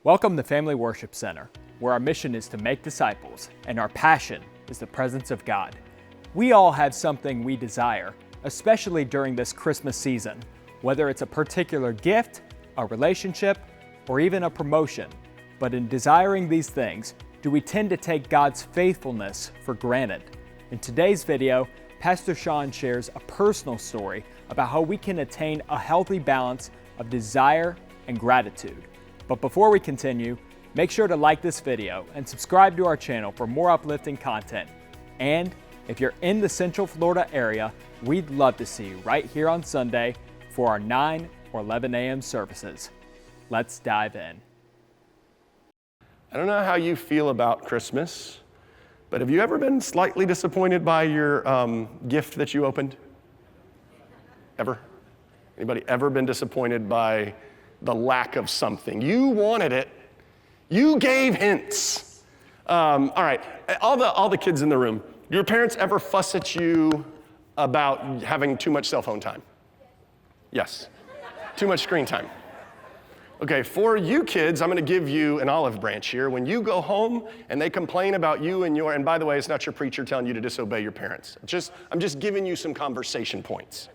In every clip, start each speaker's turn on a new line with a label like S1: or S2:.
S1: Welcome to Family Worship Center, where our mission is to make disciples and our passion is the presence of God. We all have something we desire, especially during this Christmas season, whether it's a particular gift, a relationship, or even a promotion. But in desiring these things, do we tend to take God's faithfulness for granted? In today's video, Pastor Shawn shares a personal story about how we can attain a healthy balance of desire and gratitude. But before we continue, make sure to like this video and subscribe to our channel for more uplifting content. And if you're in the Central Florida area, we'd love to see you right here on Sunday for our 9 or 11 a.m. services. Let's dive in.
S2: I don't know how you feel about Christmas, but have you ever been slightly disappointed by your gift that you opened? Ever? Anybody ever been disappointed by the lack of something? You wanted it. You gave hints. All right, all the kids in the room, your parents ever fuss at you about having too much cell phone time? Yes. Too much screen time. Okay, for you kids, I'm going to give you an olive branch here. When you go home and they complain about you and by the way, it's not your preacher telling you to disobey your parents. I'm just giving you some conversation points.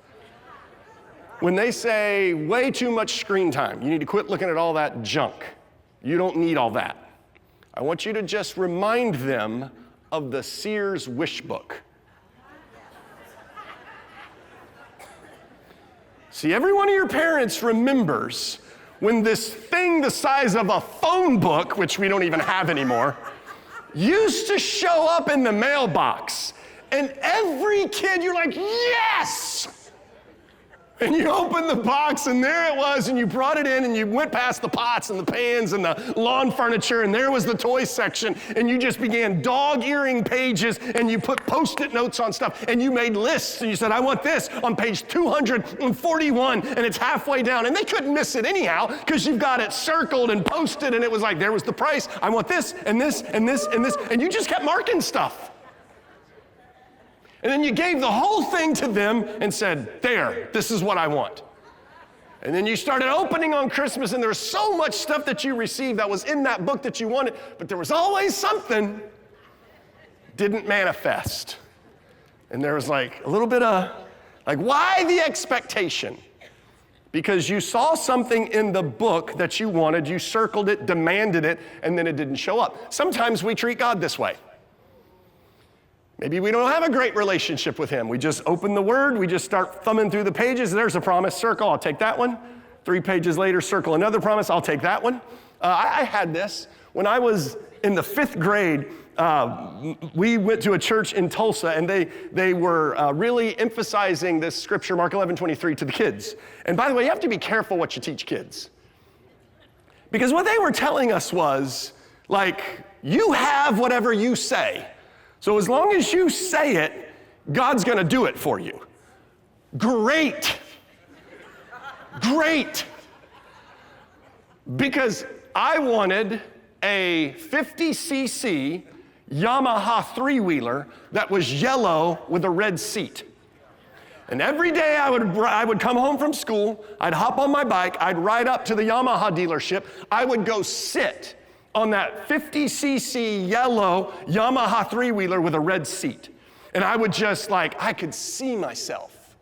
S2: When they say way too much screen time, you need to quit looking at all that junk. You don't need all that. I want you to just remind them of the Sears wish book. See, every one of your parents remembers when this thing the size of a phone book, which we don't even have anymore, used to show up in the mailbox. And every kid, you're like, yes! And you opened the box, and there it was, and you brought it in, and you went past the pots and the pans and the lawn furniture, and there was the toy section, and you just began dog-earing pages, and you put Post-it notes on stuff, and you made lists, and you said, I want this on page 241, and it's halfway down, and they couldn't miss it anyhow, because you've got it circled and posted, and it was like, there was the price, I want this, and this, and this, and this, and you just kept marking stuff. And then you gave the whole thing to them and said, there, this is what I want. And then you started opening on Christmas, and there was so much stuff that you received that was in that book that you wanted, but there was always something didn't manifest. And there was like a little bit of, like, why the expectation? Because you saw something in the book that you wanted, you circled it, demanded it, and then it didn't show up. Sometimes we treat God this way. Maybe we don't have a great relationship with him. We just open the word, we just start thumbing through the pages. There's a promise, circle, I'll take that one. 3 pages later, circle another promise, I'll take that one. I had this. When I was in the 5th grade, we went to a church in Tulsa, and they were really emphasizing this scripture, Mark 11:23, to the kids. And by the way, you have to be careful what you teach kids. Because what they were telling us was, like, you have whatever you say. So as long as you say it, God's going to do it for you. Great. Great. Because I wanted a 50cc Yamaha 3-wheeler that was yellow with a red seat. And every day I would come home from school, I'd hop on my bike, I'd ride up to the Yamaha dealership, I would go sit on that 50cc yellow Yamaha 3-wheeler with a red seat. And I would just I could see myself.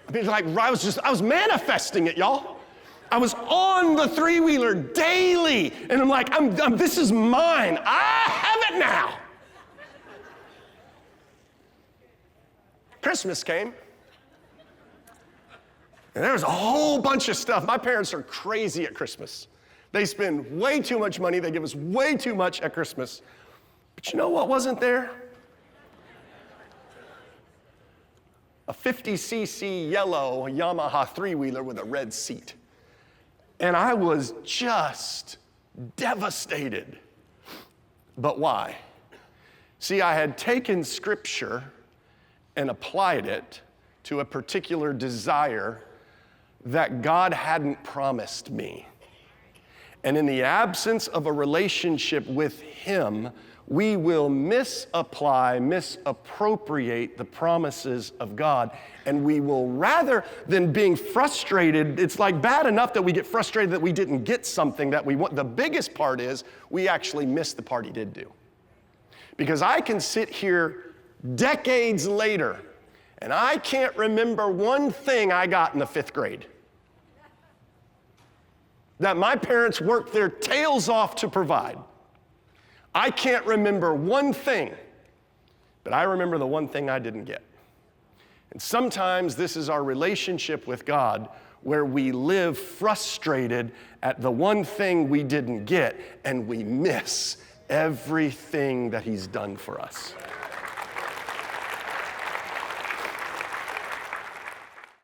S2: I mean, I was manifesting it, y'all. I was on the 3-wheeler daily. And I'm like, this is mine. I have it now. Christmas came. And there was a whole bunch of stuff. My parents are crazy at Christmas. They spend way too much money. They give us way too much at Christmas. But you know what wasn't there? A 50cc yellow Yamaha 3-wheeler with a red seat. And I was just devastated. But why? See, I had taken Scripture and applied it to a particular desire that God hadn't promised me. And in the absence of a relationship with him, we will misappropriate the promises of God. And we will, rather than being frustrated, it's like bad enough that we get frustrated that we didn't get something that we want. The biggest part is we actually miss the part he did do. Because I can sit here decades later and I can't remember one thing I got in the 5th grade that my parents worked their tails off to provide. I can't remember one thing, but I remember the one thing I didn't get. And sometimes this is our relationship with God, where we live frustrated at the one thing we didn't get, and we miss everything that he's done for us.